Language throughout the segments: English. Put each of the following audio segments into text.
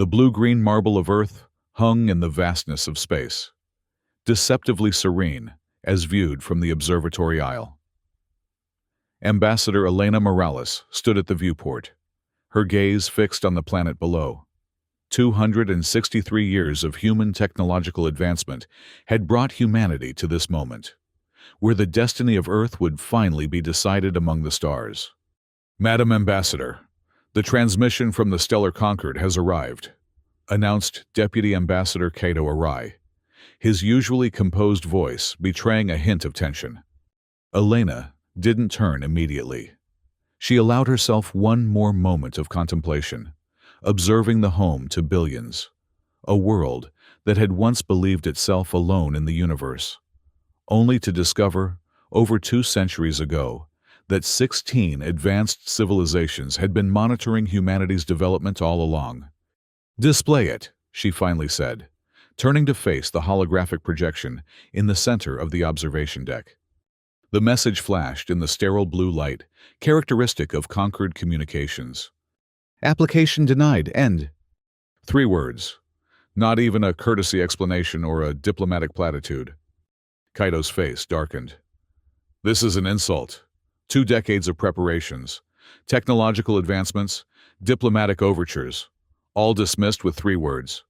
The blue-green marble of Earth hung in the vastness of space, deceptively serene as viewed from the observatory aisle. Ambassador Elena Morales stood at the viewport, her gaze fixed on the planet below. 263 years of human technological advancement had brought humanity to this moment, where the destiny of Earth would finally be decided among the stars. "Madam Ambassador, the transmission from the Stellar Concord has arrived," announced Deputy Ambassador Cato Arai, his usually composed voice betraying a hint of tension. Elena didn't turn immediately. She allowed herself one more moment of contemplation, observing the home to billions, a world that had once believed itself alone in the universe, only to discover, over 2 centuries ago, that 16 advanced civilizations had been monitoring humanity's development all along. "Display it," she finally said, turning to face the holographic projection in the center of the observation deck. The message flashed in the sterile blue light, characteristic of Concord communications. "Application denied. End." 3 words. Not even a courtesy explanation or a diplomatic platitude. Kaito's face darkened. "This is an insult. 2 decades of preparations, technological advancements, diplomatic overtures, all dismissed with 3 words.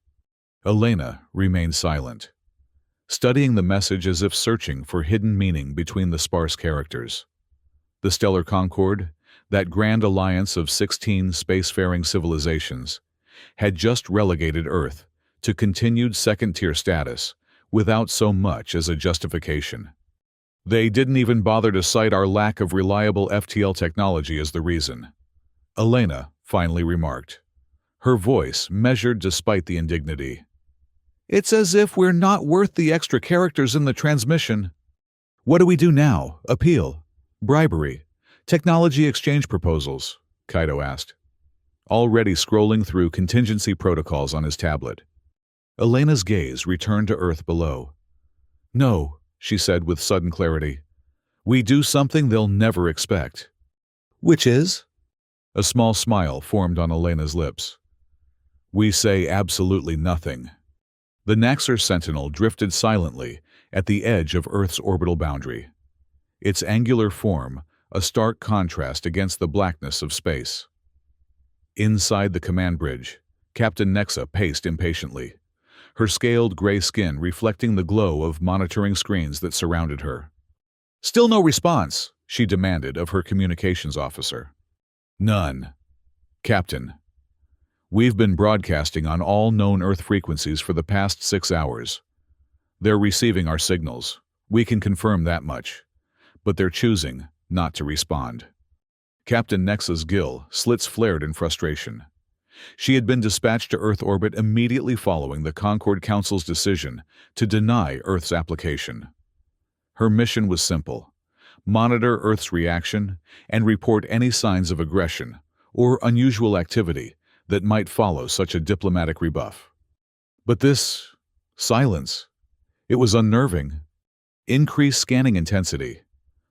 Elena remained silent, studying the message as if searching for hidden meaning between the sparse characters. The Stellar Concord, that grand alliance of 16 spacefaring civilizations, had just relegated Earth to continued second-tier status without so much as a justification. "They didn't even bother to cite our lack of reliable FTL technology as the reason," Elena finally remarked, her voice measured despite the indignity. "It's as if we're not worth the extra characters in the transmission." "What do we do now? Appeal? Bribery? Technology exchange proposals?" Kaito asked, already scrolling through contingency protocols on his tablet. Elena's gaze returned to Earth below. "No," she said with sudden clarity. "We do something they'll never expect." "Which is?" A small smile formed on Elena's lips. "We say absolutely nothing." The Naxxer Sentinel drifted silently at the edge of Earth's orbital boundary, its angular form a stark contrast against the blackness of space. Inside the command bridge, Captain Nexa paced impatiently, her scaled gray skin reflecting the glow of monitoring screens that surrounded her. "Still no response," she demanded of her communications officer. "None. Captain, we've been broadcasting on all known Earth frequencies for the past 6 hours. They're receiving our signals. We can confirm that much. But they're choosing not to respond." Captain Nexa's gill slits flared in frustration. She had been dispatched to Earth orbit immediately following the Concord Council's decision to deny Earth's application. Her mission was simple: monitor Earth's reaction and report any signs of aggression or unusual activity that might follow such a diplomatic rebuff. But this silence, it was unnerving. "Increase scanning intensity.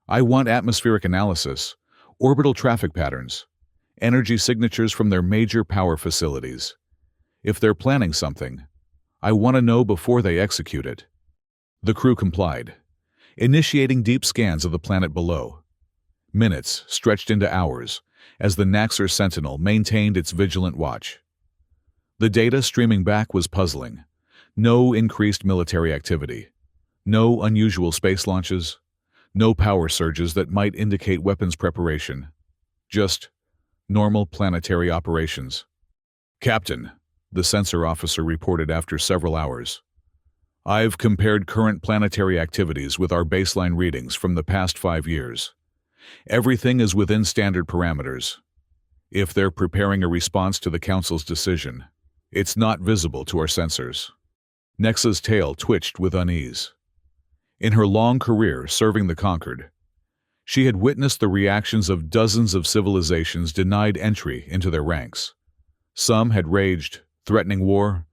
I want atmospheric analysis, orbital traffic patterns, energy signatures from their major power facilities. If they're planning something, I want to know before they execute it." The crew complied, initiating deep scans of the planet below. Minutes stretched into hours as the Naxxer Sentinel maintained its vigilant watch. The data streaming back was puzzling. No increased military activity, no unusual space launches, no power surges that might indicate weapons preparation. Just normal planetary operations. "Captain," the sensor officer reported after several hours, "I've compared current planetary activities with our baseline readings from the past 5 years. Everything is within standard parameters. If they're preparing a response to the Council's decision, it's not visible to our sensors." Nexa's tail twitched with unease. In her long career serving the Concord, she had witnessed the reactions of dozens of civilizations denied entry into their ranks. Some had raged, threatening war.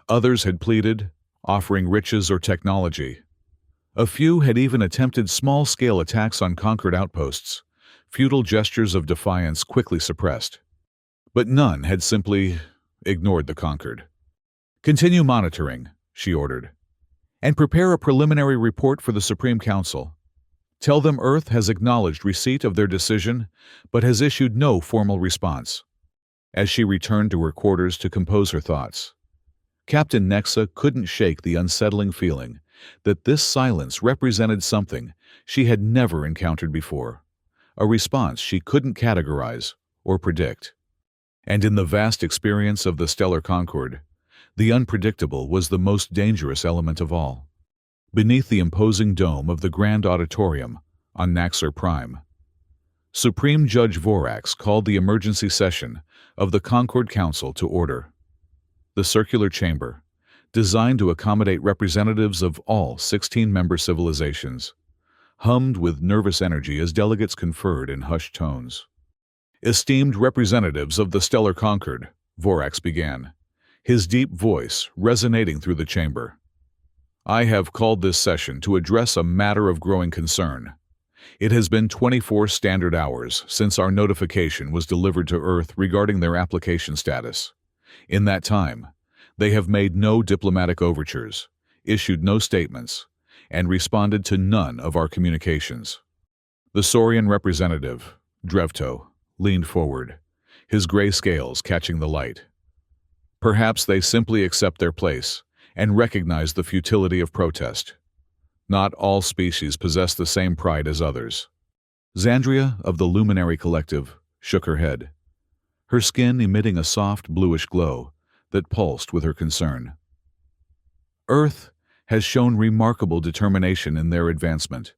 Others had pleaded, offering riches or technology. A few had even attempted small-scale attacks on conquered outposts, futile gestures of defiance quickly suppressed. But none had simply ignored the Concord. "Continue monitoring," she ordered, "and prepare a preliminary report for the Supreme Council. Tell them Earth has acknowledged receipt of their decision, but has issued no formal response." As she returned to her quarters to compose her thoughts, Captain Nexa couldn't shake the unsettling feeling that this silence represented something she had never encountered before, a response she couldn't categorize or predict. And in the vast experience of the Stellar Concord, the unpredictable was the most dangerous element of all. Beneath the imposing dome of the Grand Auditorium on Naxxor Prime, Supreme Judge Vorax called the emergency session of the Concord Council to order. The circular chamber, designed to accommodate representatives of all 16-member civilizations, hummed with nervous energy as delegates conferred in hushed tones. "Esteemed representatives of the Stellar Concord," Vorax began, his deep voice resonating through the chamber. "I have called this session to address a matter of growing concern. It has been 24 standard hours since our notification was delivered to Earth regarding their application status. In that time, they have made no diplomatic overtures, issued no statements, and responded to none of our communications." The Saurian representative, Drevto, leaned forward, his gray scales catching the light. "Perhaps they simply accept their place and recognize the futility of protest. Not all species possess the same pride as others." Xandria of the Luminary Collective shook her head, her skin emitting a soft bluish glow that pulsed with her concern. "Earth has shown remarkable determination in their advancement.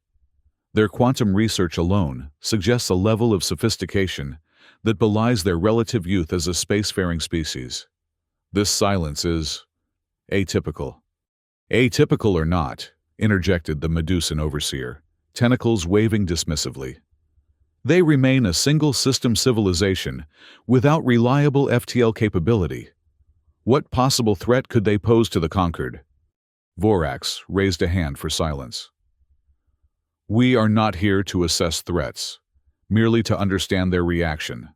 Their quantum research alone suggests a level of sophistication that belies their relative youth as a spacefaring species. This silence is atypical." "Atypical or not," interjected the Medusan overseer, tentacles waving dismissively, "they remain a single-system civilization without reliable FTL capability. What possible threat could they pose to the Concord?" Vorax raised a hand for silence. "We are not here to assess threats, merely to understand their reaction.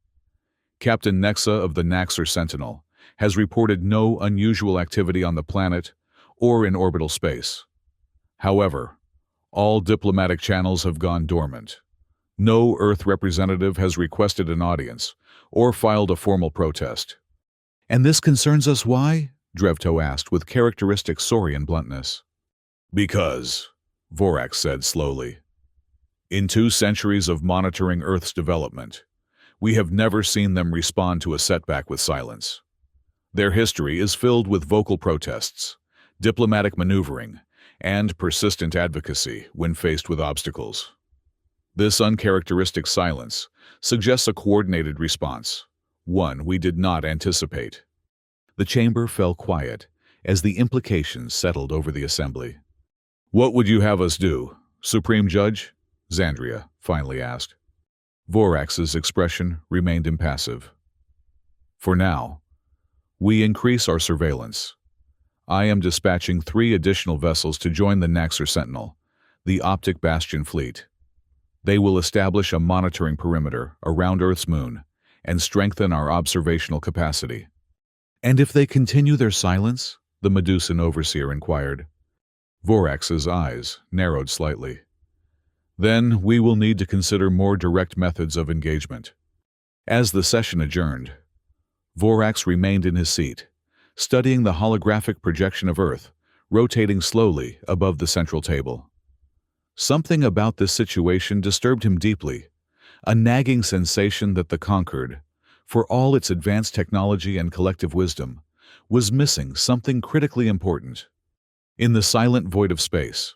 Captain Nexa of the Naxxor Sentinel has reported no unusual activity on the planet or in orbital space. However, all diplomatic channels have gone dormant. No Earth representative has requested an audience or filed a formal protest." "And this concerns us why?" Drevto asked with characteristic Saurian bluntness. "Because," Vorax said slowly, "in 2 centuries of monitoring Earth's development, we have never seen them respond to a setback with silence. Their history is filled with vocal protests, diplomatic maneuvering, and persistent advocacy when faced with obstacles. This uncharacteristic silence suggests a coordinated response, one we did not anticipate." The chamber fell quiet as the implications settled over the assembly. "What would you have us do, Supreme Judge?" Xandria finally asked. Vorax's expression remained impassive. "For now, we increase our surveillance. I am dispatching 3 additional vessels to join the Naxxor Sentinel, the Optic Bastion Fleet. They will establish a monitoring perimeter around Earth's moon and strengthen our observational capacity." "And if they continue their silence?" the Medusan overseer inquired. Vorax's eyes narrowed slightly. "Then we will need to consider more direct methods of engagement." As the session adjourned, Vorax remained in his seat, studying the holographic projection of Earth, rotating slowly above the central table. Something about this situation disturbed him deeply, a nagging sensation that the Concord, for all its advanced technology and collective wisdom, was missing something critically important. In the silent void of space,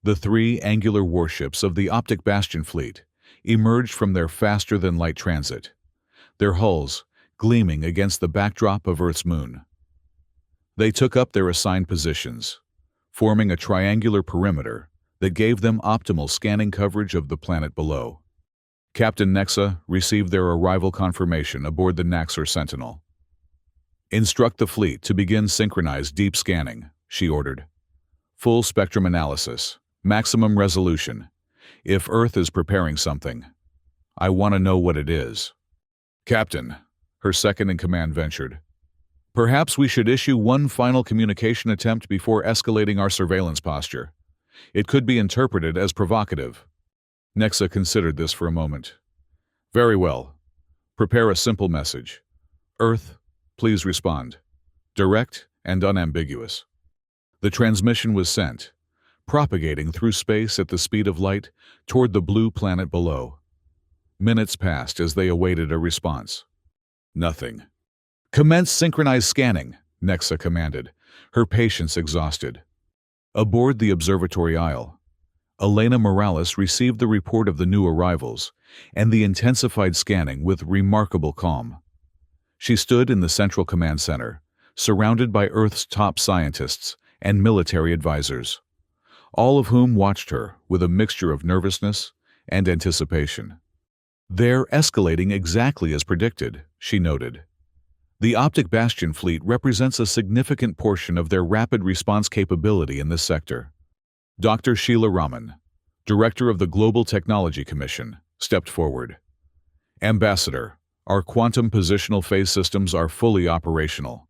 the 3 angular warships of the Optic Bastion Fleet emerged from their faster-than-light transit, their hulls gleaming against the backdrop of Earth's moon. They took up their assigned positions, forming a triangular perimeter that gave them optimal scanning coverage of the planet below. Captain Nexa received their arrival confirmation aboard the Naxxor Sentinel. "Instruct the fleet to begin synchronized deep scanning," she ordered. "Full spectrum analysis, maximum resolution. If Earth is preparing something, I want to know what it is." "Captain," her second-in-command ventured, Perhaps we should issue one final communication attempt before escalating our surveillance posture. It could be interpreted as provocative. Nexa considered this for a moment. Very well. Prepare a simple message. Earth, please respond. Direct and unambiguous. The transmission was sent, propagating through space at the speed of light toward the blue planet below. Minutes passed as they awaited a response. Nothing. Commence synchronized scanning, Nexa commanded, her patience exhausted. Aboard the observatory aisle, Elena Morales received the report of the new arrivals and the intensified scanning with remarkable calm. She stood in the Central Command Center, surrounded by Earth's top scientists and military advisors, all of whom watched her with a mixture of nervousness and anticipation. They're escalating exactly as predicted, she noted. The Optic Bastion fleet represents a significant portion of their rapid response capability in this sector. Dr. Sheila Raman, director of the Global Technology Commission, stepped forward. Ambassador, our quantum positional phase systems are fully operational.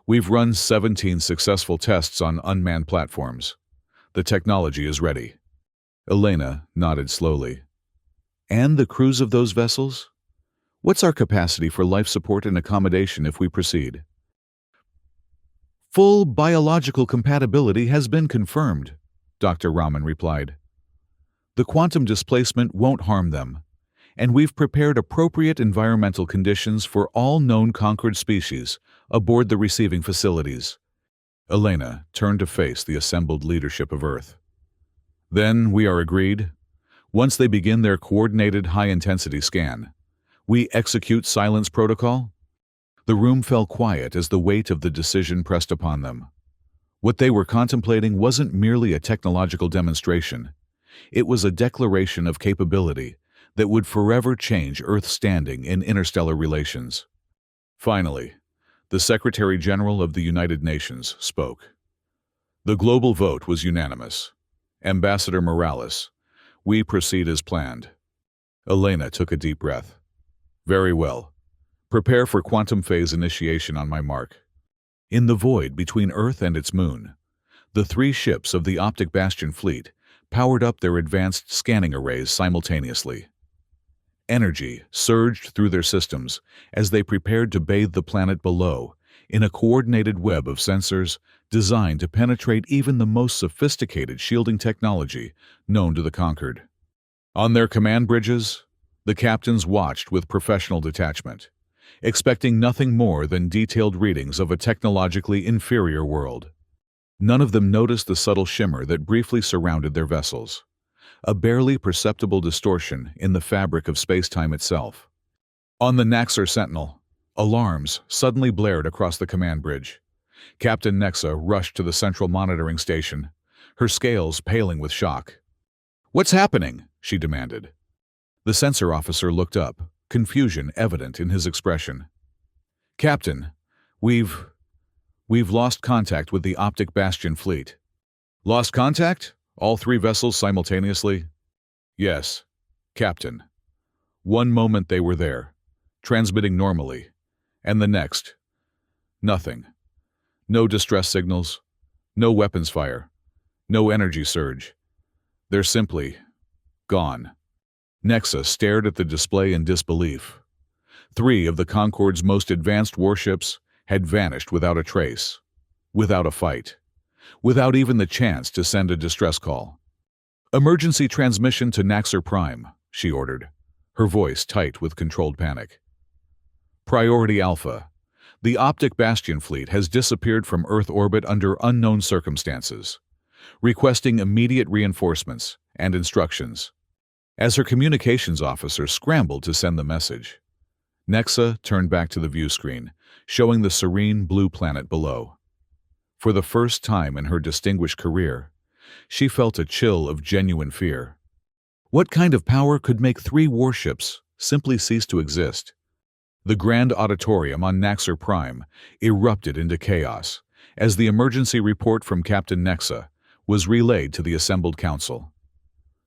We've run 17 successful tests on unmanned platforms. The technology is ready. Elena nodded slowly. And the crews of those vessels? What's our capacity for life support and accommodation if we proceed? Full biological compatibility has been confirmed, Dr. Raman replied. The quantum displacement won't harm them, and we've prepared appropriate environmental conditions for all known conquered species aboard the receiving facilities. Elena turned to face the assembled leadership of Earth. Then we are agreed. Once they begin their coordinated high-intensity scan, we execute silence protocol? The room fell quiet as the weight of the decision pressed upon them. What they were contemplating wasn't merely a technological demonstration. It was a declaration of capability that would forever change Earth's standing in interstellar relations. Finally, the Secretary General of the United Nations spoke. The global vote was unanimous. Ambassador Morales, we proceed as planned. Elena took a deep breath. Very well. Prepare for quantum phase initiation on my mark. In the void between Earth and its moon, the 3 ships of the Optic Bastion fleet powered up their advanced scanning arrays simultaneously. Energy surged through their systems as they prepared to bathe the planet below in a coordinated web of sensors designed to penetrate even the most sophisticated shielding technology known to the conquered. On their command bridges, the captains watched with professional detachment, expecting nothing more than detailed readings of a technologically inferior world. None of them noticed the subtle shimmer that briefly surrounded their vessels, a barely perceptible distortion in the fabric of space-time itself. On the Naxxar Sentinel, alarms suddenly blared across the command bridge. Captain Nexa rushed to the central monitoring station, her scales paling with shock. "What's happening?" she demanded. The sensor officer looked up, confusion evident in his expression. "Captain, we've lost contact with the Optic Bastion fleet." "Lost contact? All 3 vessels simultaneously?" "Yes, Captain. One moment they were there, transmitting normally, and the next, nothing. No distress signals, no weapons fire, no energy surge. They're simply gone." Nexa stared at the display in disbelief. 3 of the Concorde's most advanced warships had vanished without a trace, without a fight, without even the chance to send a distress call. "Emergency transmission to Naxxar Prime," she ordered, her voice tight with controlled panic. "Priority Alpha. The Optic Bastion fleet has disappeared from Earth orbit under unknown circumstances, requesting immediate reinforcements and instructions." As her communications officer scrambled to send the message, Nexa turned back to the view screen, showing the serene blue planet below. For the first time in her distinguished career, she felt a chill of genuine fear. What kind of power could make 3 warships simply cease to exist? The grand auditorium on Naxxar Prime erupted into chaos as the emergency report from Captain Nexa was relayed to the assembled council.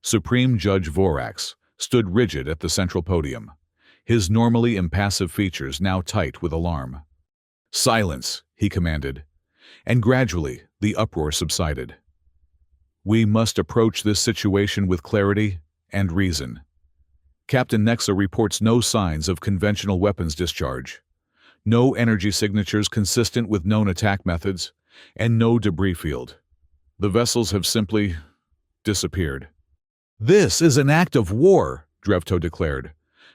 Supreme Judge Vorax stood rigid at the central podium, his normally impassive features now tight with alarm. "Silence," he commanded, and gradually the uproar subsided. "We must approach this situation with clarity and reason. Captain Nexa reports no signs of conventional weapons discharge, no energy signatures consistent with known attack methods, and no debris field. The vessels have simply disappeared." "This is an act of war," Drevto declared,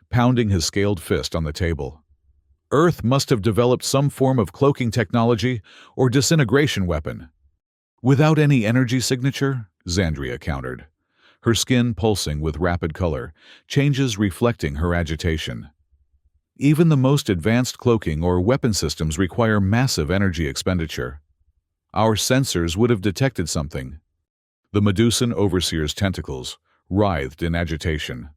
pounding his scaled fist on the table. "Earth must have developed some form of cloaking technology or disintegration weapon." "Without any energy signature?" Xandria countered, her skin pulsing with rapid color, changes reflecting her agitation. "Even the most advanced cloaking or weapon systems require massive energy expenditure. Our sensors would have detected something." The Medusan overseer's tentacles writhed in agitation.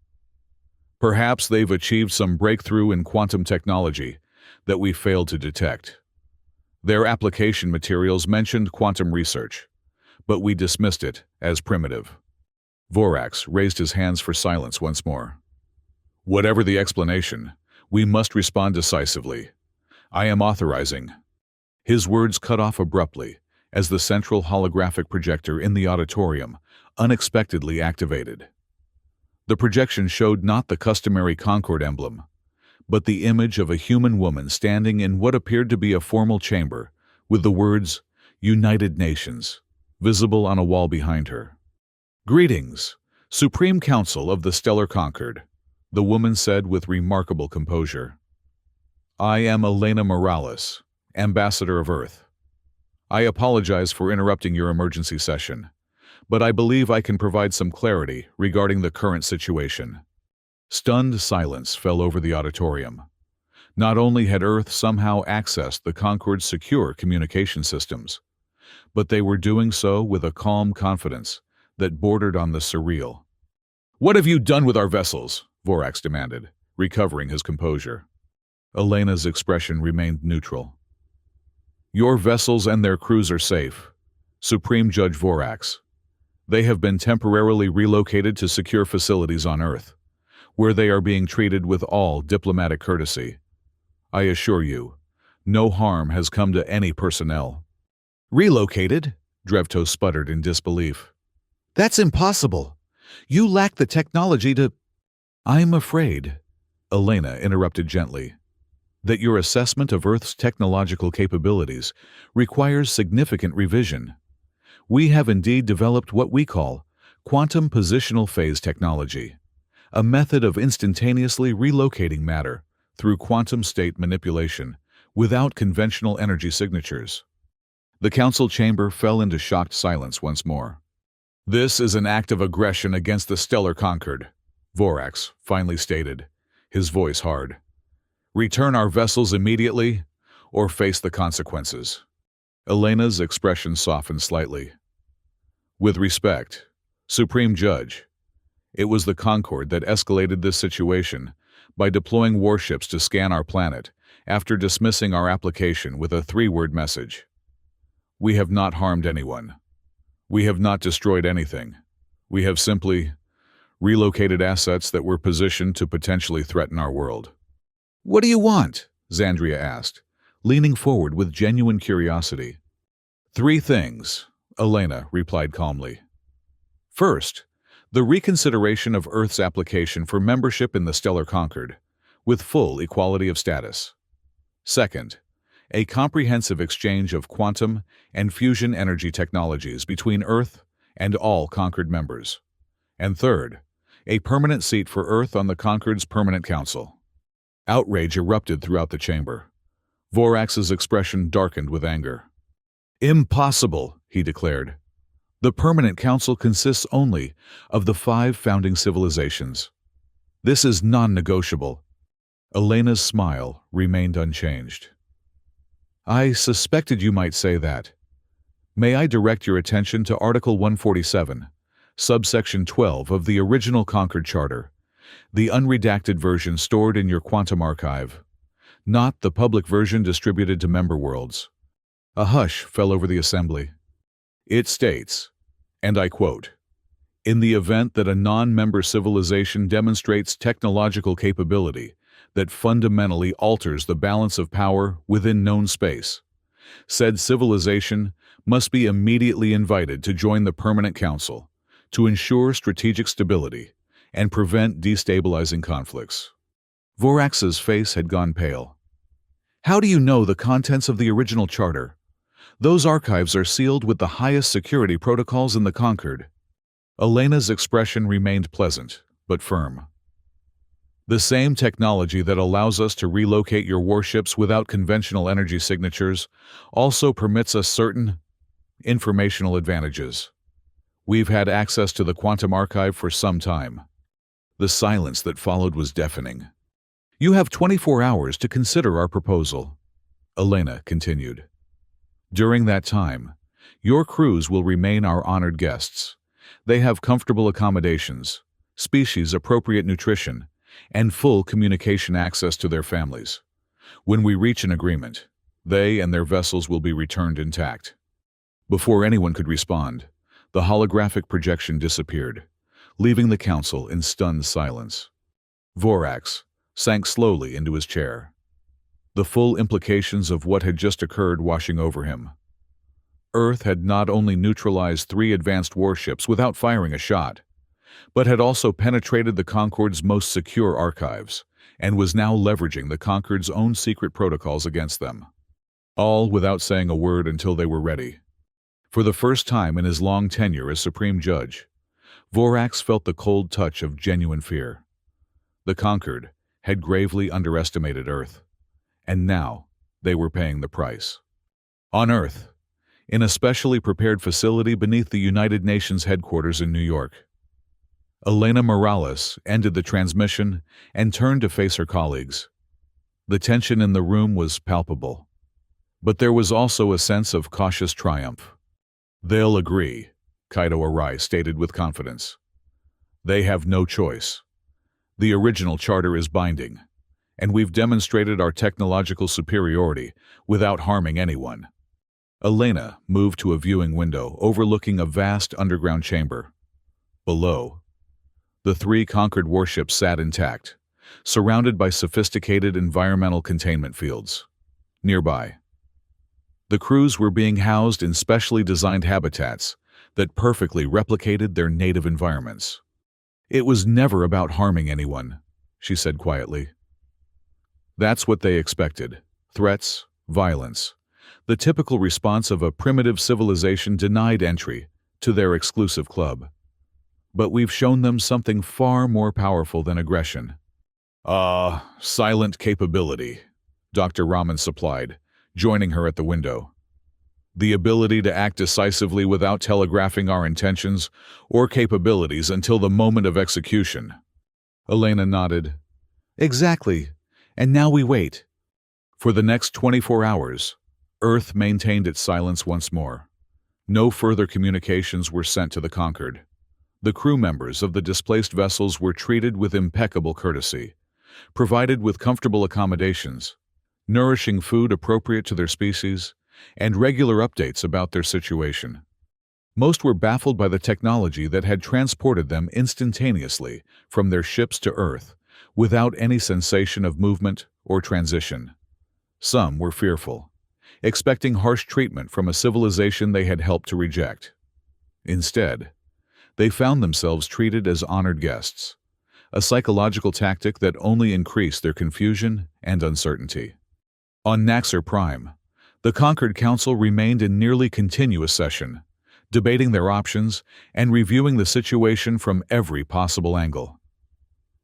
"Perhaps they've achieved some breakthrough in quantum technology that we failed to detect. Their application materials mentioned quantum research, but we dismissed it as primitive." Vorax raised his hands for silence once more. "Whatever the explanation, we must respond decisively. I am authorizing." His words cut off abruptly as the central holographic projector in the auditorium unexpectedly activated. The projection showed not the customary Concord emblem, but the image of a human woman standing in what appeared to be a formal chamber, with the words, "United Nations," visible on a wall behind her. "Greetings, Supreme Council of the Stellar Concord," the woman said with remarkable composure. "I am Elena Morales, Ambassador of Earth. I apologize for interrupting your emergency session, but I believe I can provide some clarity regarding the current situation." Stunned silence fell over the auditorium. Not only had Earth somehow accessed the Concord's secure communication systems, but they were doing so with a calm confidence that bordered on the surreal. "What have you done with our vessels?" Vorax demanded, recovering his composure. Elena's expression remained neutral. "Your vessels and their crews are safe, Supreme Judge Vorax. They have been temporarily relocated to secure facilities on Earth, where they are being treated with all diplomatic courtesy. I assure you, no harm has come to any personnel." "Relocated?" Drevto sputtered in disbelief. "That's impossible. You lack the technology to—" "I'm afraid," Elena interrupted gently, "that your assessment of Earth's technological capabilities requires significant revision. We have indeed developed what we call quantum positional phase technology, a method of instantaneously relocating matter through quantum state manipulation without conventional energy signatures." The council chamber fell into shocked silence once more. "This is an act of aggression against the Stellar Concord," Vorax finally stated, his voice hard. "Return our vessels immediately, or face the consequences." Elena's expression softened slightly. "With respect, Supreme Judge, it was the Concord that escalated this situation by deploying warships to scan our planet after dismissing our application with a 3-word message. We have not harmed anyone. We have not destroyed anything. We have simply relocated assets that were positioned to potentially threaten our world." "What do you want?" Xandria asked, leaning forward with genuine curiosity. "3 things," Elena replied calmly. "First, the reconsideration of Earth's application for membership in the Stellar Concord, with full equality of status. Second, a comprehensive exchange of quantum and fusion energy technologies between Earth and all Concord members. And third, a permanent seat for Earth on the Concord's Permanent Council." Outrage erupted throughout the chamber. Vorax's expression darkened with anger. "Impossible," he declared. "The Permanent Council consists only of the 5 founding civilizations. This is non-negotiable." Elena's smile remained unchanged. "I suspected you might say that. May I direct your attention to Article 147, subsection 12 of the original Concord Charter, the unredacted version stored in your quantum archive, not the public version distributed to member worlds." A hush fell over the assembly. It states, and I quote, "In the event that a non-member civilization demonstrates technological capability that fundamentally alters the balance of power within known space. Said civilization must be immediately invited to join the Permanent Council to ensure strategic stability and prevent destabilizing conflicts. Vorax's face had gone pale. How do you know the contents of the original charter? Those archives are sealed with the highest security protocols in the Concord. Elena's expression remained pleasant, but firm. The same technology that allows us to relocate your warships without conventional energy signatures also permits us certain informational advantages. We've had access to the quantum archive for some time. The silence that followed was deafening. You have 24 hours to consider our proposal, Elena continued. During that time, your crews will remain our honored guests. They have comfortable accommodations, species-appropriate nutrition, and full communication access to their families. When we reach an agreement, they and their vessels will be returned intact. Before anyone could respond, the holographic projection disappeared, leaving the council in stunned silence. Vorax sank slowly into his chair, the full implications of what had just occurred washing over him. Earth had not only neutralized 3 advanced warships without firing a shot, but had also penetrated the Concord's most secure archives and was now leveraging the Concord's own secret protocols against them. All without saying a word until they were ready. For the first time in his long tenure as Supreme Judge, Vorax felt the cold touch of genuine fear. The Concord had gravely underestimated Earth, and now they were paying the price. On Earth, in a specially prepared facility beneath the United Nations headquarters in New York, Elena Morales ended the transmission and turned to face her colleagues. The tension in the room was palpable, but there was also a sense of cautious triumph. They'll agree, Kaito Arai stated with confidence. They have no choice. The original charter is binding, and we've demonstrated our technological superiority without harming anyone. Elena moved to a viewing window overlooking a vast underground chamber. Below, the 3 Concord warships sat intact, surrounded by sophisticated environmental containment fields. Nearby, the crews were being housed in specially designed habitats that perfectly replicated their native environments. It was never about harming anyone, she said quietly. That's what they expected. Threats, violence, the typical response of a primitive civilization denied entry to their exclusive club. But we've shown them something far more powerful than aggression. Silent capability, Dr. Raman supplied, joining her at the window. The ability to act decisively without telegraphing our intentions or capabilities until the moment of execution. Elena nodded. Exactly, and now we wait. For the next 24 hours, Earth maintained its silence once more. No further communications were sent to the Concord. The crew members of the displaced vessels were treated with impeccable courtesy, provided with comfortable accommodations, nourishing food appropriate to their species, and regular updates about their situation. Most were baffled by the technology that had transported them instantaneously from their ships to Earth without any sensation of movement or transition. Some were fearful, expecting harsh treatment from a civilization they had helped to reject. Instead, they found themselves treated as honored guests, a psychological tactic that only increased their confusion and uncertainty. On Naxxer Prime, the Concord Council remained in nearly continuous session, debating their options and reviewing the situation from every possible angle.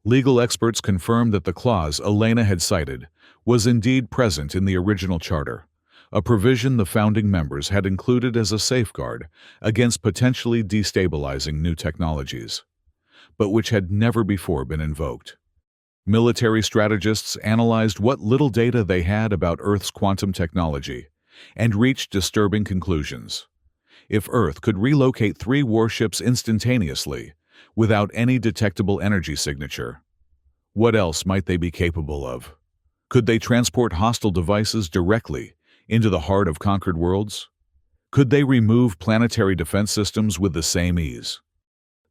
Legal experts confirmed that the clause Elena had cited was indeed present in the original charter, a provision the founding members had included as a safeguard against potentially destabilizing new technologies, but which had never before been invoked. Military strategists analyzed what little data they had about Earth's quantum technology and reached disturbing conclusions. If Earth could relocate 3 warships instantaneously without any detectable energy signature, what else might they be capable of? Could they transport hostile devices directly into the heart of conquered worlds? Could they remove planetary defense systems with the same ease?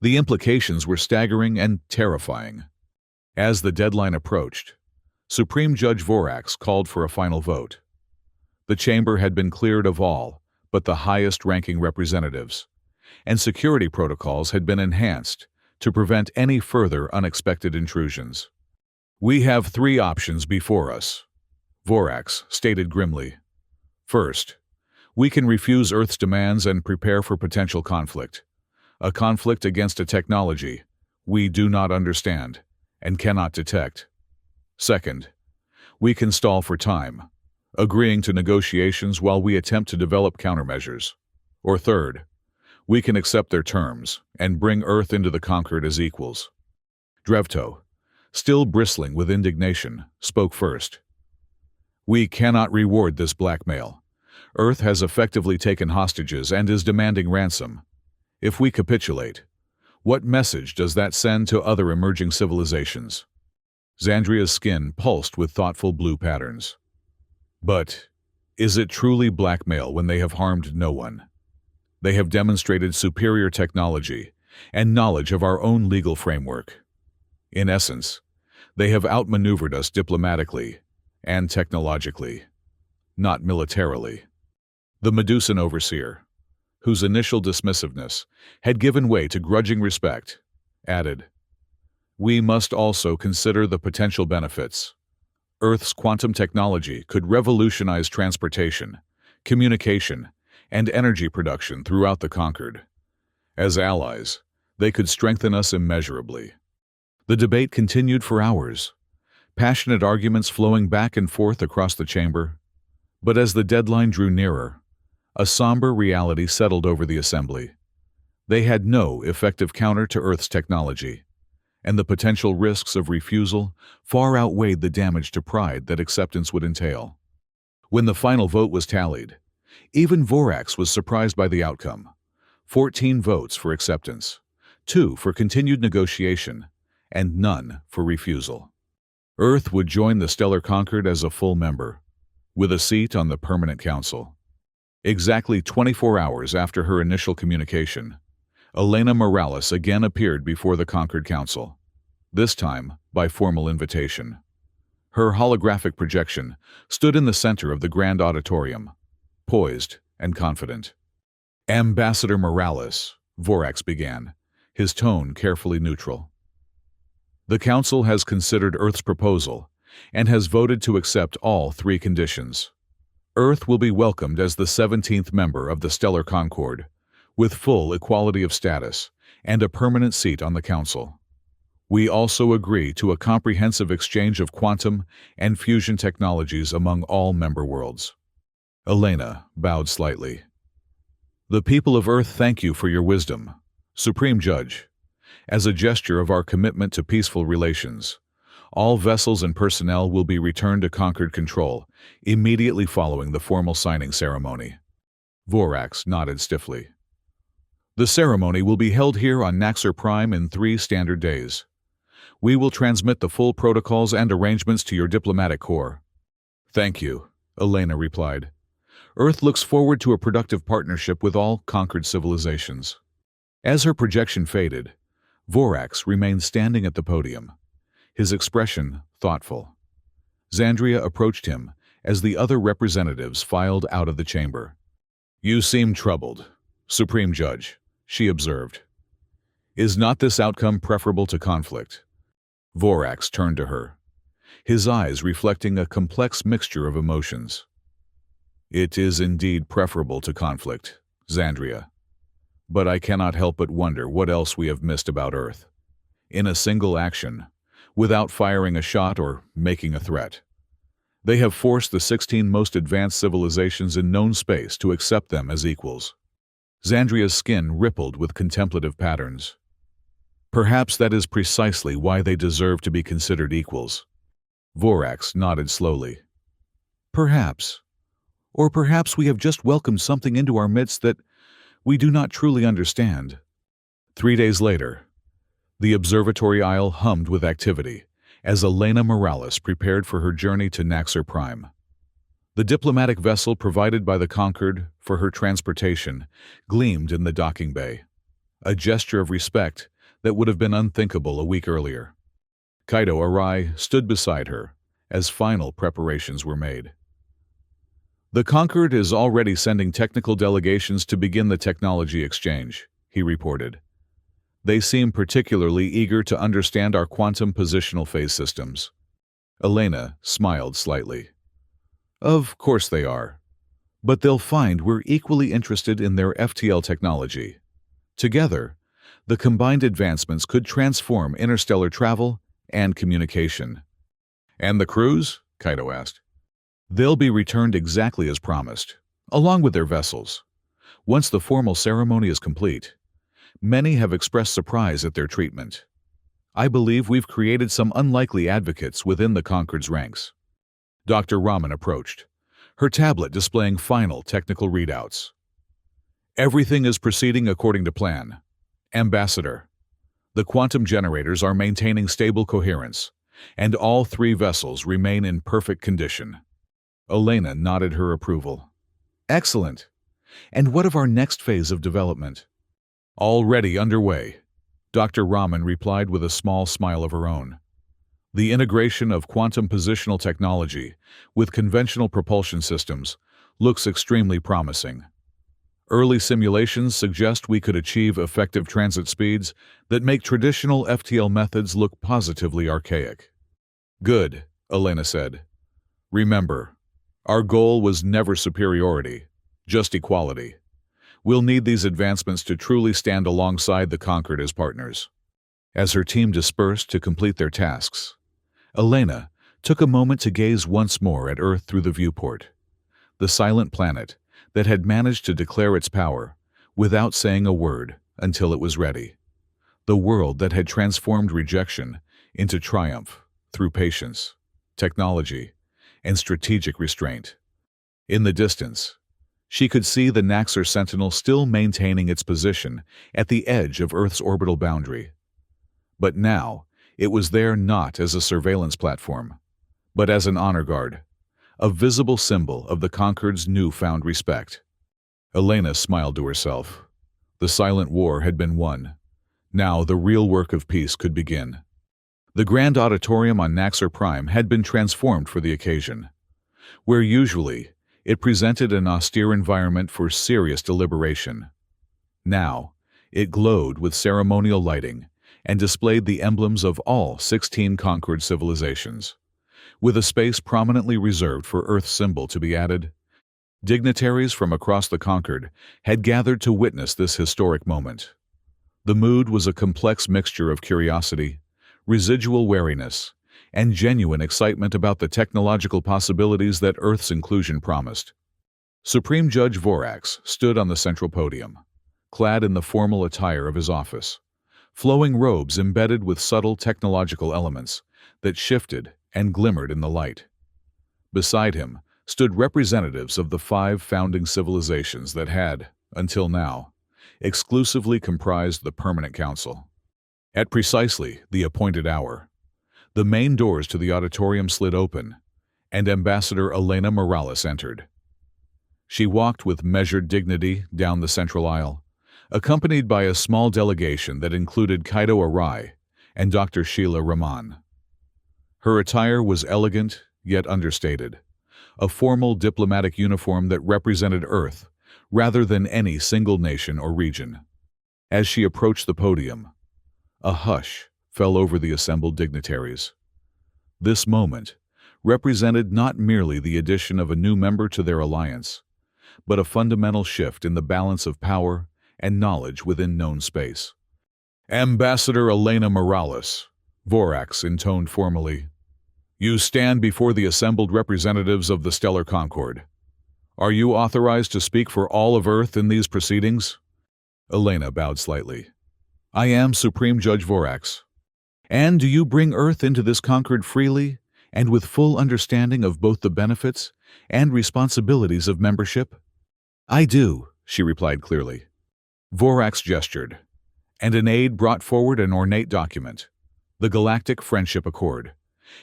The implications were staggering and terrifying. As the deadline approached, Supreme Judge Vorax called for a final vote. The chamber had been cleared of all but the highest-ranking representatives, and security protocols had been enhanced to prevent any further unexpected intrusions. "We have three options before us," Vorax stated grimly. "First, we can refuse Earth's demands and prepare for potential conflict. A conflict against a technology we do not understand and cannot detect. Second, we can stall for time, agreeing to negotiations while we attempt to develop countermeasures. Or third, we can accept their terms and bring Earth into the conquered as equals." Drevto, still bristling with indignation, spoke first. "We cannot reward this blackmail. Earth has effectively taken hostages and is demanding ransom. If we capitulate, what message does that send to other emerging civilizations?" Xandria's skin pulsed with thoughtful blue patterns. "But is it truly blackmail when they have harmed no one? They have demonstrated superior technology and knowledge of our own legal framework. In essence, they have outmaneuvered us diplomatically and technologically, not militarily." The Medusan overseer, whose initial dismissiveness had given way to grudging respect, added, "We must also consider the potential benefits. Earth's quantum technology could revolutionize transportation, communication, and energy production throughout the conquered. As allies, they could strengthen us immeasurably." The debate continued for hours, passionate arguments flowing back and forth across the chamber. But as the deadline drew nearer, a somber reality settled over the assembly. They had no effective counter to Earth's technology, and the potential risks of refusal far outweighed the damage to pride that acceptance would entail. When the final vote was tallied, even Vorax was surprised by the outcome: 14 votes for acceptance, 2 for continued negotiation, and none for refusal. Earth would join the Stellar Concord as a full member, with a seat on the Permanent Council. Exactly 24 hours after her initial communication, Elena Morales again appeared before the Concord Council, this time by formal invitation. Her holographic projection stood in the center of the grand auditorium, poised and confident. "Ambassador Morales," Vorax began, his tone carefully neutral. "The Council has considered Earth's proposal and has voted to accept all three conditions. Earth will be welcomed as the 17th member of the Stellar Concord, with full equality of status and a permanent seat on the Council. We also agree to a comprehensive exchange of quantum and fusion technologies among all member worlds." Elena bowed slightly. "The people of Earth thank you for your wisdom, Supreme Judge. As a gesture of our commitment to peaceful relations, all vessels and personnel will be returned to Concord control immediately following the formal signing ceremony." Vorax nodded stiffly. "The ceremony will be held here on Naxxor Prime in 3 standard days. We will transmit the full protocols and arrangements to your diplomatic corps." "Thank you," Elena replied. "Earth looks forward to a productive partnership with all conquered civilizations." As her projection faded, Vorax remained standing at the podium, his expression thoughtful. Xandria approached him as the other representatives filed out of the chamber. "You seem troubled, Supreme Judge," she observed. "Is not this outcome preferable to conflict?" Vorax turned to her, his eyes reflecting a complex mixture of emotions. "It is indeed preferable to conflict, Xandria. But I cannot help but wonder what else we have missed about Earth. In a single action, without firing a shot or making a threat, they have forced the 16 most advanced civilizations in known space to accept them as equals." Xandria's skin rippled with contemplative patterns. "Perhaps that is precisely why they deserve to be considered equals." Vorax nodded slowly. "Perhaps. Or perhaps we have just welcomed something into our midst that we do not truly understand." 3 days later, the observatory aisle hummed with activity as Elena Morales prepared for her journey to Naxxor Prime. The diplomatic vessel provided by the Concord for her transportation gleamed in the docking bay, a gesture of respect that would have been unthinkable a week earlier. Kaido Arai stood beside her as final preparations were made. "The Concord is already sending technical delegations to begin the technology exchange," he reported. "They seem particularly eager to understand our quantum positional phase systems." Elena smiled slightly. "Of course they are. But they'll find we're equally interested in their FTL technology. Together, the combined advancements could transform interstellar travel and communication." "And the crews?" Kaito asked. "They'll be returned exactly as promised, along with their vessels. Once the formal ceremony is complete, many have expressed surprise at their treatment. I believe we've created some unlikely advocates within the Concord's ranks." Dr. Raman approached, her tablet displaying final technical readouts. "Everything is proceeding according to plan. Ambassador, the quantum generators are maintaining stable coherence, and all 3 vessels remain in perfect condition." Elena nodded her approval. "Excellent. And what of our next phase of development?" "Already underway," Dr. Raman replied with a small smile of her own. "The integration of quantum positional technology with conventional propulsion systems looks extremely promising. Early simulations suggest we could achieve effective transit speeds that make traditional FTL methods look positively archaic." "Good," Elena said. "Remember, our goal was never superiority, just equality. We'll need these advancements to truly stand alongside the Concord as partners." As her team dispersed to complete their tasks, Elena took a moment to gaze once more at Earth through the viewport, the silent planet that had managed to declare its power without saying a word until it was ready, the world that had transformed rejection into triumph through patience, technology, and strategic restraint. In the distance, she could see the Naxxer Sentinel still maintaining its position at the edge of Earth's orbital boundary. But now, it was there not as a surveillance platform, but as an honor guard, a visible symbol of the Concord's newfound respect. Elena smiled to herself. The silent war had been won. Now the real work of peace could begin. The grand auditorium on Naxxer Prime had been transformed for the occasion. Where usually it presented an austere environment for serious deliberation, now it glowed with ceremonial lighting and displayed the emblems of all 16 Concord civilizations. With a space prominently reserved for Earth's symbol to be added, dignitaries from across the Concord had gathered to witness this historic moment. The mood was a complex mixture of curiosity, residual wariness, and genuine excitement about the technological possibilities that Earth's inclusion promised. Supreme Judge Vorax stood on the central podium, clad in the formal attire of his office, flowing robes embedded with subtle technological elements that shifted and glimmered in the light. Beside him stood representatives of the 5 founding civilizations that had, until now, exclusively comprised the Permanent Council. At precisely the appointed hour, the main doors to the auditorium slid open, and Ambassador Elena Morales entered. She walked with measured dignity down the central aisle, accompanied by a small delegation that included Kaito Arai and Dr. Sheila Raman. Her attire was elegant yet understated, a formal diplomatic uniform that represented Earth rather than any single nation or region. As she approached the podium, a hush fell over the assembled dignitaries. This moment represented not merely the addition of a new member to their alliance, but a fundamental shift in the balance of power and knowledge within known space. "Ambassador Elena Morales," Vorax intoned formally, "you stand before the assembled representatives of the Stellar Concord. Are you authorized to speak for all of Earth in these proceedings?" Elena bowed slightly. "I am Supreme Judge Vorax." "And do you bring Earth into this Concord freely and with full understanding of both the benefits and responsibilities of membership?" "I do," she replied clearly. Vorax gestured, and an aide brought forward an ornate document, the Galactic Friendship Accord,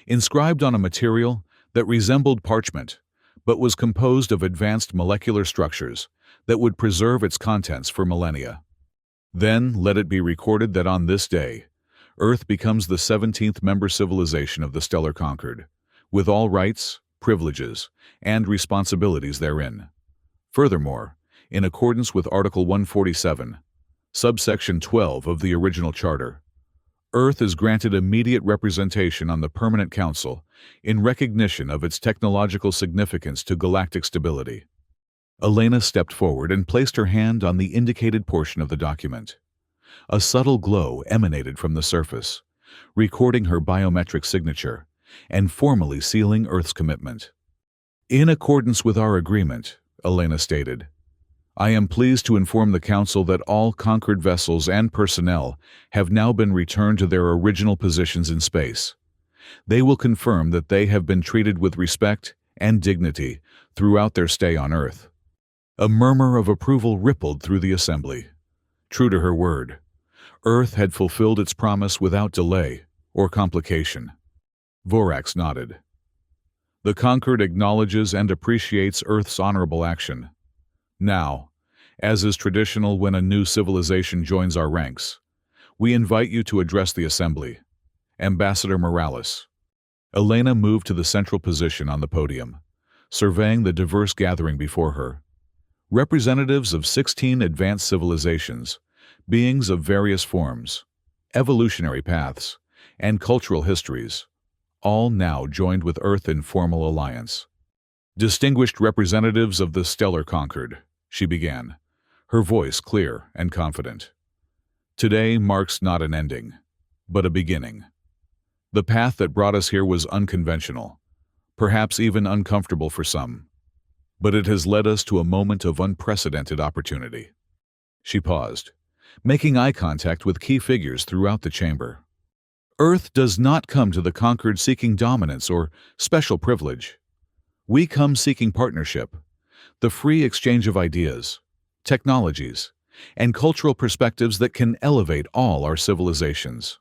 inscribed on a material that resembled parchment but was composed of advanced molecular structures that would preserve its contents for millennia. Then let it be recorded that on this day, Earth becomes the 17th member civilization of the Stellar Concord, with all rights, privileges, and responsibilities therein. Furthermore, in accordance with Article 147, subsection 12 of the original Charter, Earth is granted immediate representation on the Permanent Council in recognition of its technological significance to galactic stability. Elena stepped forward and placed her hand on the indicated portion of the document. A subtle glow emanated from the surface, recording her biometric signature and formally sealing Earth's commitment. In accordance with our agreement, Elena stated, I am pleased to inform the Council that all conquered vessels and personnel have now been returned to their original positions in space. They will confirm that they have been treated with respect and dignity throughout their stay on Earth. A murmur of approval rippled through the assembly. True to her word, Earth had fulfilled its promise without delay or complication. Vorax nodded. The conquered acknowledges and appreciates Earth's honorable action. Now, as is traditional when a new civilization joins our ranks, we invite you to address the assembly. Ambassador Morales. Elena moved to the central position on the podium, surveying the diverse gathering before her. Representatives of 16 advanced civilizations, beings of various forms, evolutionary paths, and cultural histories, all now joined with Earth in formal alliance. Distinguished representatives of the stellar conquered, she began, her voice clear and confident. Today marks not an ending, but a beginning. The path that brought us here was unconventional, perhaps even uncomfortable for some, but it has led us to a moment of unprecedented opportunity. She paused, making eye contact with key figures throughout the chamber. Earth does not come to the conquered seeking dominance or special privilege. We come seeking partnership, the free exchange of ideas, technologies, and cultural perspectives that can elevate all our civilizations.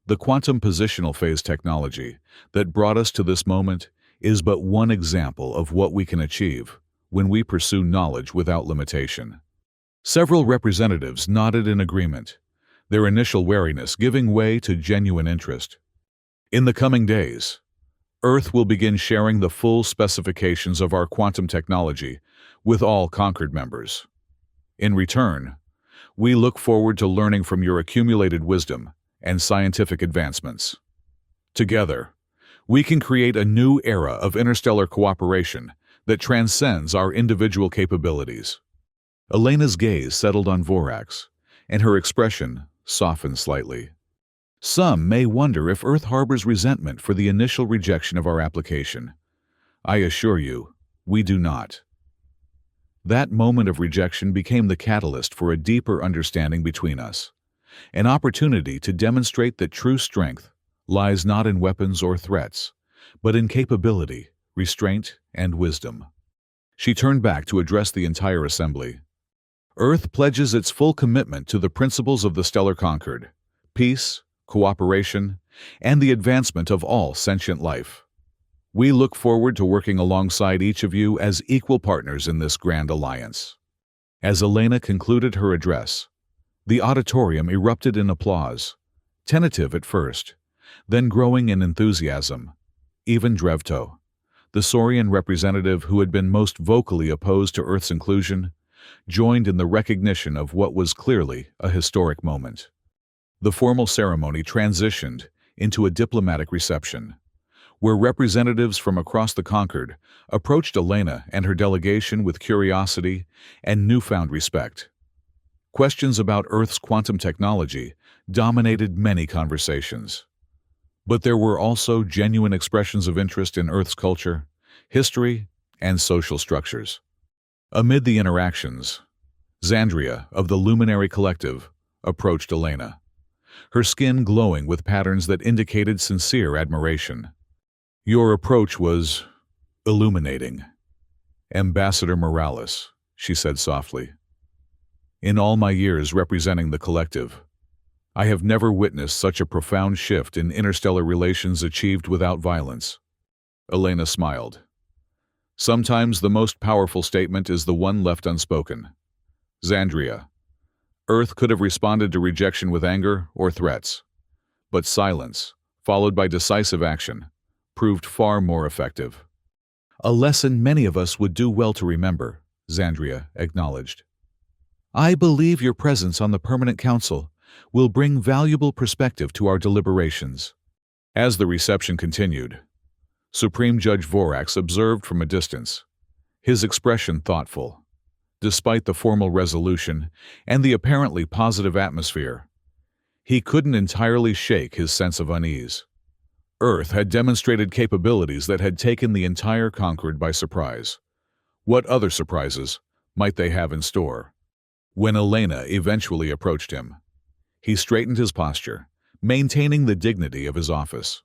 The quantum positional phase technology that brought us to this moment is but one example of what we can achieve when we pursue knowledge without limitation. Several representatives nodded in agreement, their initial wariness giving way to genuine interest. In the coming days, Earth will begin sharing the full specifications of our quantum technology with all conquered members. In return, we look forward to learning from your accumulated wisdom and scientific advancements. Together, we can create a new era of interstellar cooperation that transcends our individual capabilities. Elena's gaze settled on Vorax, and her expression softened slightly. Some may wonder if Earth harbors resentment for the initial rejection of our application. I assure you, we do not. That moment of rejection became the catalyst for a deeper understanding between us, an opportunity to demonstrate that true strength lies not in weapons or threats, but in capability, restraint, and wisdom. She turned back to address the entire assembly. Earth pledges its full commitment to the principles of the Stellar Concord: peace, cooperation, and the advancement of all sentient life. We look forward to working alongside each of you as equal partners in this grand alliance. As Elena concluded her address, the auditorium erupted in applause, tentative at first, then growing in enthusiasm. Even Drevto, the Saurian representative who had been most vocally opposed to Earth's inclusion, joined in the recognition of what was clearly a historic moment. The formal ceremony transitioned into a diplomatic reception, where representatives from across the conquered approached Elena and her delegation with curiosity and newfound respect. Questions about Earth's quantum technology dominated many conversations. But there were also genuine expressions of interest in Earth's culture, history, and social structures. Amid the interactions, Xandria of the Luminary Collective approached Elena, her skin glowing with patterns that indicated sincere admiration. Your approach was illuminating. Ambassador Morales, she said softly. In all my years representing the collective, I have never witnessed such a profound shift in interstellar relations achieved without violence. Elena smiled. Sometimes the most powerful statement is the one left unspoken. Xandria, Earth could have responded to rejection with anger or threats, but silence, followed by decisive action, proved far more effective. A lesson many of us would do well to remember, Xandria acknowledged. I believe your presence on the Permanent Council will bring valuable perspective to our deliberations. As the reception continued, Supreme Judge Vorax observed from a distance, his expression thoughtful. Despite the formal resolution and the apparently positive atmosphere, he couldn't entirely shake his sense of unease. Earth had demonstrated capabilities that had taken the entire Concord by surprise. What other surprises might they have in store? When Elena eventually approached him, he straightened his posture, maintaining the dignity of his office.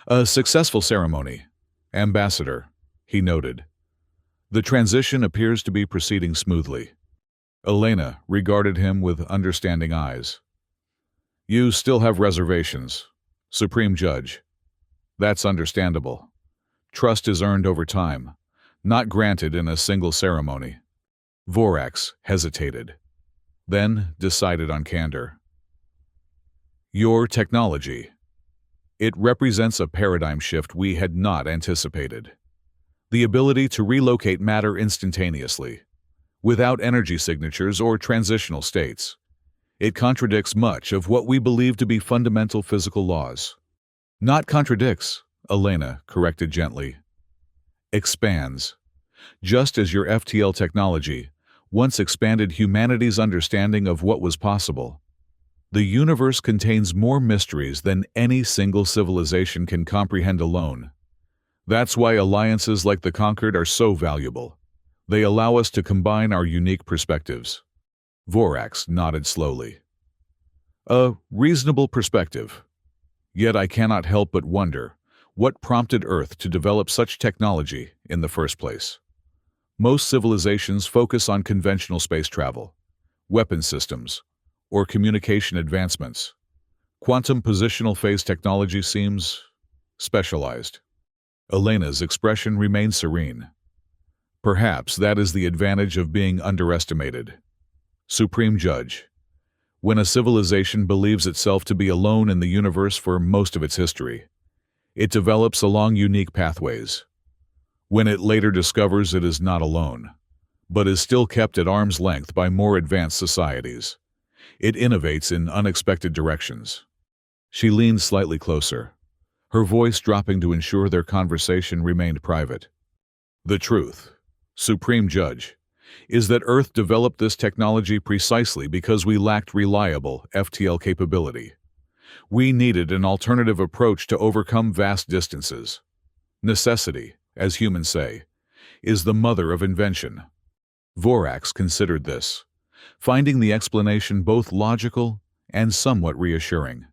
A successful ceremony, Ambassador, he noted. The transition appears to be proceeding smoothly. Elena regarded him with understanding eyes. You still have reservations, Supreme Judge. That's understandable. Trust is earned over time, not granted in a single ceremony. Vorax hesitated, then decided on candor. Your technology. It represents a paradigm shift we had not anticipated. The ability to relocate matter instantaneously, without energy signatures or transitional states. It contradicts much of what we believe to be fundamental physical laws. Not contradicts, Elena corrected gently. Expands. Just as your FTL technology once expanded humanity's understanding of what was possible, the universe contains more mysteries than any single civilization can comprehend alone. That's why alliances like the Concord are so valuable. They allow us to combine our unique perspectives. Vorax nodded slowly. A reasonable perspective. Yet I cannot help but wonder what prompted Earth to develop such technology in the first place. Most civilizations focus on conventional space travel, weapon systems, or communication advancements. Quantum positional phase technology seems specialized. Elena's expression remained serene. Perhaps that is the advantage of being underestimated. Supreme Judge, when a civilization believes itself to be alone in the universe for most of its history, it develops along unique pathways. When it later discovers it is not alone, but is still kept at arm's length by more advanced societies, it innovates in unexpected directions. She leaned slightly closer, her voice dropping to ensure their conversation remained private. The truth, Supreme Judge, is that Earth developed this technology precisely because we lacked reliable FTL capability. We needed an alternative approach to overcome vast distances. Necessity, as humans say, is the mother of invention. Vorax considered this, finding the explanation both logical and somewhat reassuring.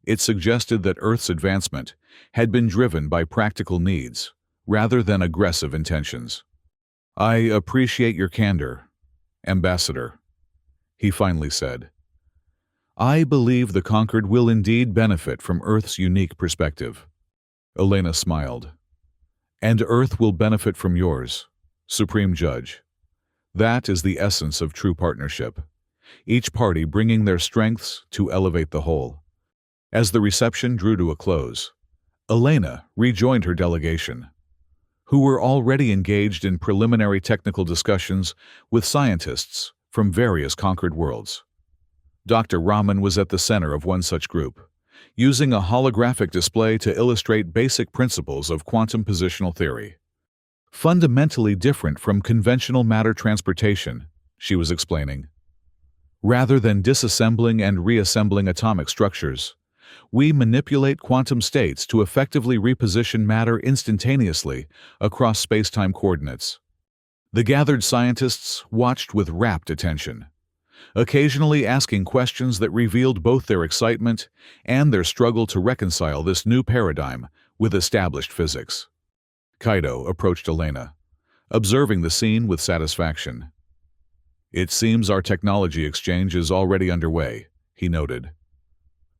It suggested that Earth's advancement had been driven by practical needs rather than aggressive intentions. I appreciate your candor, Ambassador, he finally said. I believe the Conquered will indeed benefit from Earth's unique perspective. Elena smiled. And Earth will benefit from yours, Supreme Judge. That is the essence of true partnership, each party bringing their strengths to elevate the whole. As the reception drew to a close, Elena rejoined her delegation, who were already engaged in preliminary technical discussions with scientists from various conquered worlds. Dr. Raman was at the center of one such group, using a holographic display to illustrate basic principles of quantum positional theory. Fundamentally different from conventional matter transportation, she was explaining. Rather than disassembling and reassembling atomic structures, we manipulate quantum states to effectively reposition matter instantaneously across space-time coordinates. The gathered scientists watched with rapt attention, occasionally asking questions that revealed both their excitement and their struggle to reconcile this new paradigm with established physics. Kaido approached Elena, observing the scene with satisfaction. It seems our technology exchange is already underway, he noted.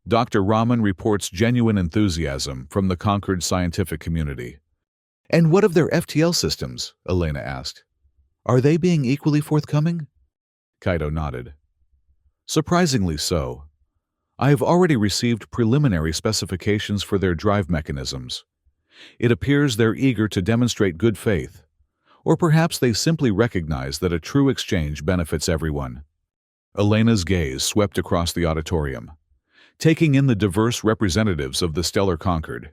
Dr. Raman reports genuine enthusiasm from the conquered scientific community. And what of their FTL systems? Elena asked. Are they being equally forthcoming? Kaido nodded. Surprisingly so. I have already received preliminary specifications for their drive mechanisms, It appears they're eager to demonstrate good faith, or perhaps they simply recognize that a true exchange benefits everyone. Elena's gaze swept across the auditorium, taking in the diverse representatives of the stellar Concord,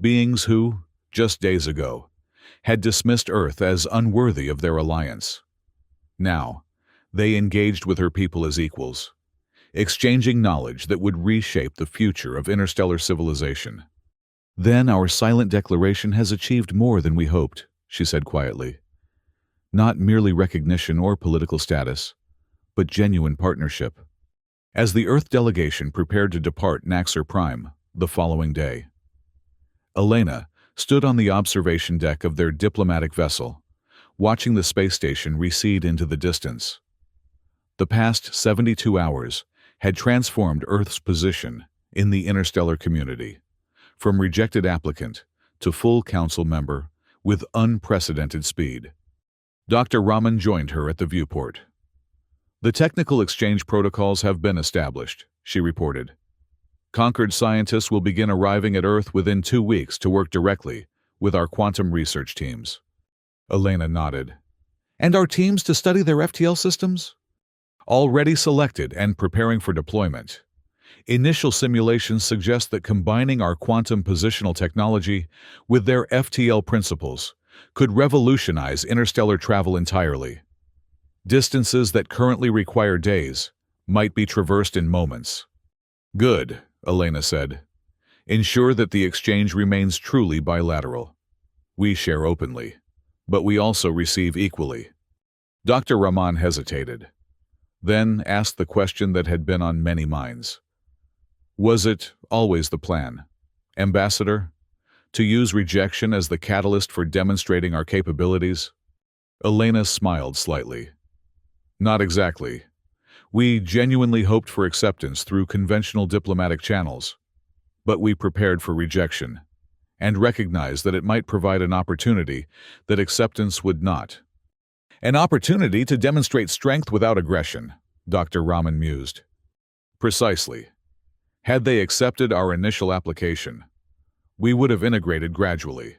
beings who, just days ago, had dismissed Earth as unworthy of their alliance. Now, they engaged with her people as equals, exchanging knowledge that would reshape the future of interstellar civilization. "Then our silent declaration has achieved more than we hoped," she said quietly. "Not merely recognition or political status, but genuine partnership." As the Earth delegation prepared to depart Naxxer Prime the following day, Elena stood on the observation deck of their diplomatic vessel, watching the space station recede into the distance. The past 72 hours had transformed Earth's position in the interstellar community, from rejected applicant to full council member with unprecedented speed. Dr. Raman joined her at the viewport. "The technical exchange protocols have been established," she reported. "Concord scientists will begin arriving at Earth within 2 weeks to work directly with our quantum research teams." Elena nodded. "And our teams to study their FTL systems?" "Already selected and preparing for deployment. Initial simulations suggest that combining our quantum positional technology with their FTL principles could revolutionize interstellar travel entirely. Distances that currently require days might be traversed in moments." "Good," Elena said. "Ensure that the exchange remains truly bilateral. We share openly, but we also receive equally." Dr. Raman hesitated, then asked the question that had been on many minds. "Was it always the plan, Ambassador, to use rejection as the catalyst for demonstrating our capabilities?" Elena smiled slightly. "Not exactly. We genuinely hoped for acceptance through conventional diplomatic channels, but we prepared for rejection and recognized that it might provide an opportunity that acceptance would not." "An opportunity to demonstrate strength without aggression," Dr. Raman mused. "Precisely. Had they accepted our initial application, we would have integrated gradually.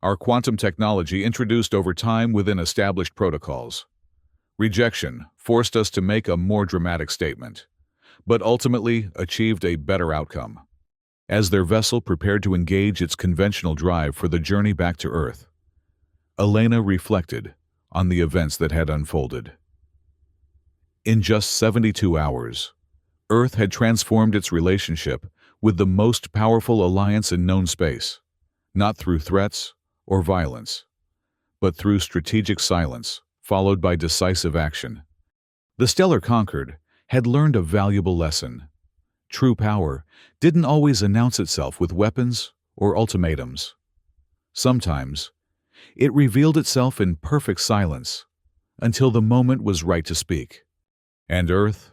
Our quantum technology introduced over time within established protocols. Rejection forced us to make a more dramatic statement, but ultimately achieved a better outcome." As their vessel prepared to engage its conventional drive for the journey back to Earth, Elena reflected on the events that had unfolded. In just 72 hours, Earth had transformed its relationship with the most powerful alliance in known space, not through threats or violence, but through strategic silence followed by decisive action. The Stellar Concord had learned a valuable lesson. True power didn't always announce itself with weapons or ultimatums. Sometimes, it revealed itself in perfect silence until the moment was right to speak. And Earth,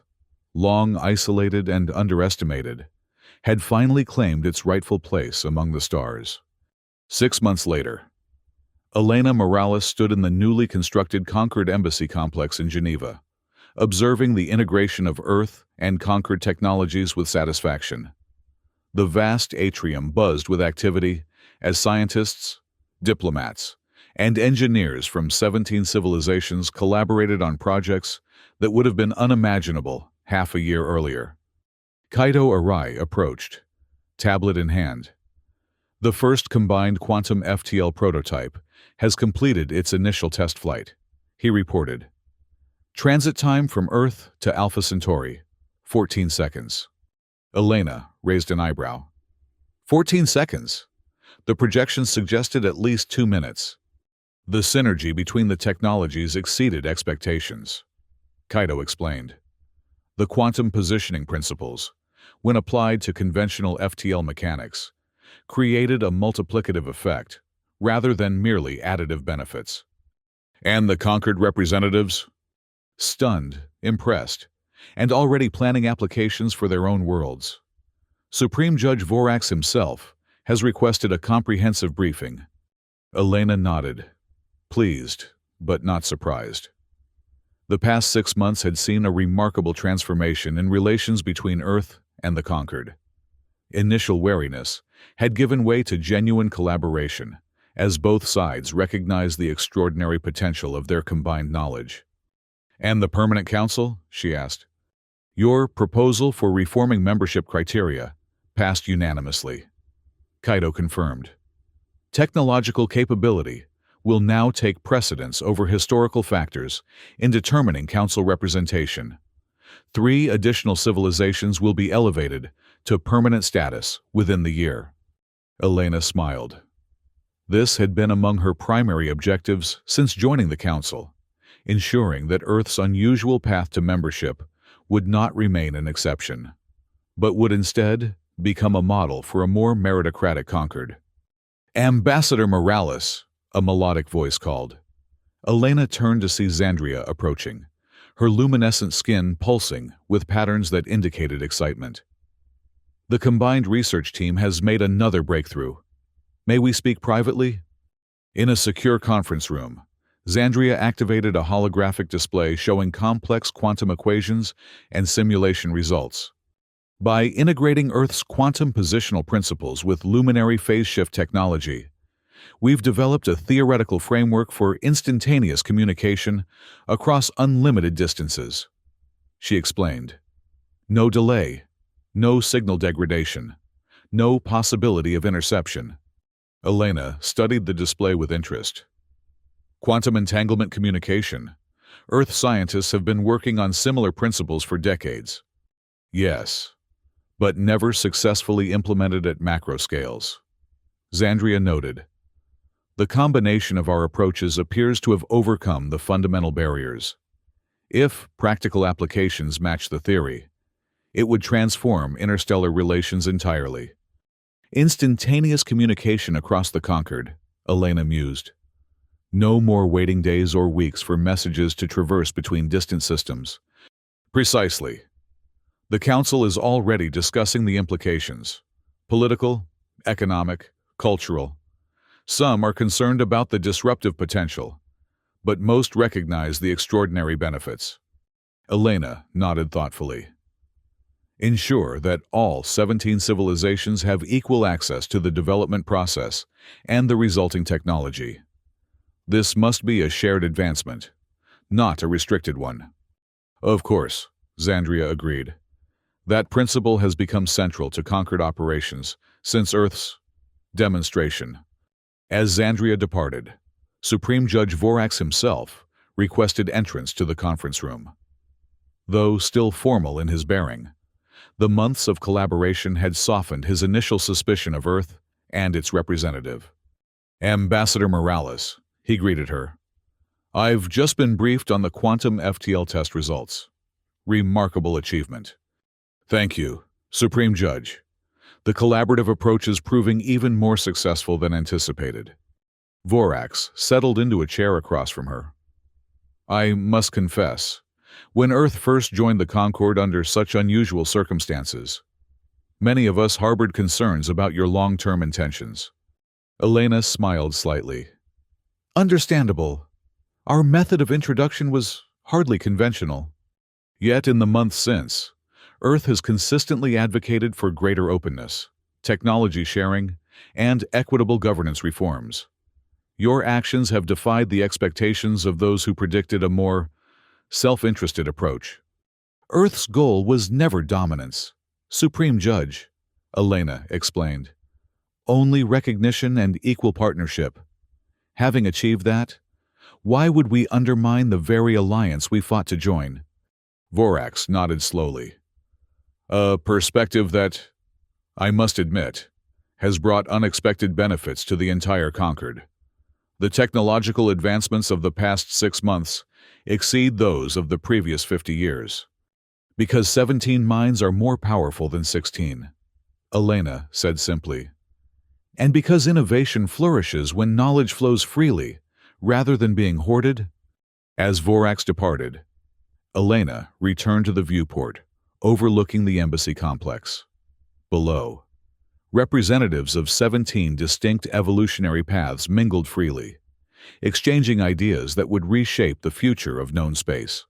long isolated and underestimated, had finally claimed its rightful place among the stars. 6 months later, Elena Morales stood in the newly constructed Concord Embassy complex in Geneva, observing the integration of Earth and Concord technologies with satisfaction. The vast atrium buzzed with activity as scientists, diplomats, and engineers from 17 civilizations collaborated on projects that would have been unimaginable half a year earlier. Kaito Arai approached, tablet in hand. "The first combined quantum FTL prototype has completed its initial test flight," he reported. "Transit time from Earth to Alpha Centauri, 14 seconds. Elena raised an eyebrow. 14 seconds? The projections suggested at least 2 minutes. The synergy between the technologies exceeded expectations. Kaito explained. The quantum positioning principles, when applied to conventional FTL mechanics, created a multiplicative effect rather than merely additive benefits. And the Concord representatives? Stunned, impressed, and already planning applications for their own worlds. Supreme Judge Vorax himself has requested a comprehensive briefing. Elena nodded, pleased but not surprised. The past 6 months had seen a remarkable transformation in relations between Earth and the Concord. Initial wariness had given way to genuine collaboration, as both sides recognized the extraordinary potential of their combined knowledge. "And the Permanent Council?" she asked. "Your proposal for reforming membership criteria passed unanimously." Kaido confirmed. "Technological capability will now take precedence over historical factors in determining council representation. 3 additional civilizations will be elevated to permanent status within the year." Elena smiled. This had been among her primary objectives since joining the council, ensuring that Earth's unusual path to membership would not remain an exception, but would instead become a model for a more meritocratic Concord. "Ambassador Morales," a melodic voice called. Elena turned to see Xandria approaching, her luminescent skin pulsing with patterns that indicated excitement. "The combined research team has made another breakthrough. May we speak privately?" In a secure conference room, Xandria activated a holographic display showing complex quantum equations and simulation results. By integrating Earth's quantum positional principles with luminary phase shift technology, we've developed a theoretical framework for instantaneous communication across unlimited distances. She explained. "No delay, no signal degradation, no possibility of interception." Elena studied the display with interest. "Quantum entanglement communication. Earth scientists have been working on similar principles for decades." "Yes, but never successfully implemented at macro scales," Xandria noted. "The combination of our approaches appears to have overcome the fundamental barriers. If practical applications match the theory, it would transform interstellar relations entirely." "Instantaneous communication across the Concord," Elena mused. "No more waiting days or weeks for messages to traverse between distant systems." "Precisely. The Council is already discussing the implications: political, economic, cultural. Some are concerned about the disruptive potential, but most recognize the extraordinary benefits." Elena nodded thoughtfully. "Ensure that all 17 civilizations have equal access to the development process and the resulting technology. This must be a shared advancement, not a restricted one." "Of course," Xandria agreed. "That principle has become central to Concord operations since Earth's demonstration." As Xandria departed, Supreme Judge Vorax himself requested entrance to the conference room. Though still formal in his bearing, the months of collaboration had softened his initial suspicion of Earth and its representative. "Ambassador Morales," he greeted her. "I've just been briefed on the quantum FTL test results. Remarkable achievement." "Thank you, Supreme Judge. The collaborative approach is proving even more successful than anticipated." Vorax settled into a chair across from her. "I must confess, when Earth first joined the Concord under such unusual circumstances, many of us harbored concerns about your long-term intentions." Elena smiled slightly. "Understandable. Our method of introduction was hardly conventional. Yet in the months since, Earth has consistently advocated for greater openness, technology sharing, and equitable governance reforms. Your actions have defied the expectations of those who predicted a more self-interested approach." "Earth's goal was never dominance, Supreme Judge," Elena explained. "Only recognition and equal partnership. Having achieved that, why would we undermine the very alliance we fought to join?" Vorax nodded slowly. "A perspective that, I must admit, has brought unexpected benefits to the entire Concord. The technological advancements of the past 6 months exceed those of the previous 50 years. Because 17 minds are more powerful than 16, Elena said simply. And because innovation flourishes when knowledge flows freely, rather than being hoarded." As Vorax departed, Elena returned to the viewport, overlooking the embassy complex. Below, representatives of 17 distinct evolutionary paths mingled freely, exchanging ideas that would reshape the future of known space.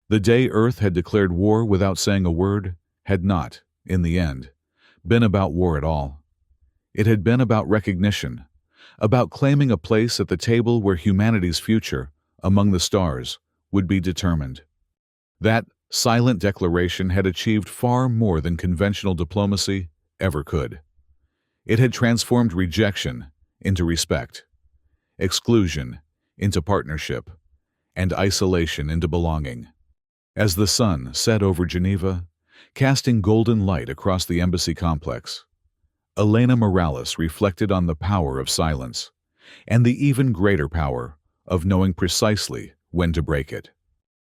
The day Earth had declared war without saying a word had not, in the end, been about war at all. It had been about recognition, about claiming a place at the table where humanity's future, among the stars, would be determined. That silent declaration had achieved far more than conventional diplomacy ever could. It had transformed rejection into respect, exclusion into partnership, and isolation into belonging. As the sun set over Geneva, casting golden light across the embassy complex, Elena Morales reflected on the power of silence and the even greater power of knowing precisely when to break it.